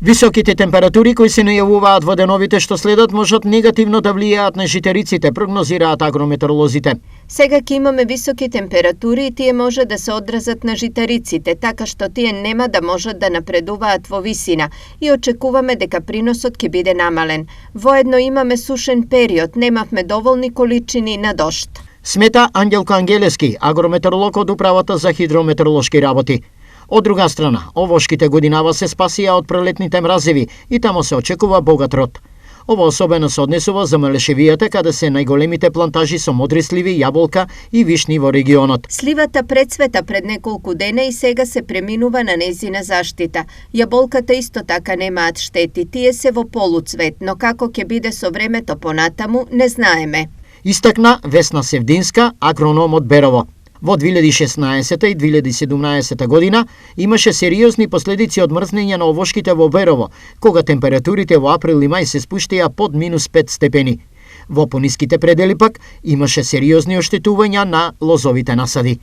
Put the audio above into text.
Високите температури кои се најавуваат во деновите што следат можат негативно да влијаат на жителиците, прогнозираат агрометеоролозите. Сега ќе имаме високи температури и тие може да се одразат на житариците, така што тие нема да можат да напредуваат во висина и очекуваме дека приносот ќе биде намален. Воедно имаме сушен период, немавме доволни количини на дожд. Смета Ангелко Ангелески, агрометеоролог од Управата за хидрометеоролошки работи. Од друга страна, овошките годинава се спасија од прелетните мразеви и тамо се очекува богат род. Ова особено се однесува за Мелешевијата, каде се најголемите плантажи со модри сливи, јаболка и вишни во регионот. Сливата прецвета пред неколку дена и сега се преминува на нејзина заштита. Јаболката исто така немаат штети, тие се во полуцвет, но како ќе биде со времето понатаму, не знаеме. Истакна Весна Севдинска, агроном од Берово. Во 2016 и 2017 година имаше сериозни последици од мрзнење на овошките во Берово, кога температурите во април и мај се спуштија под -5 степени. Во пониските предели пак имаше сериозни оштетувања на лозовите насади.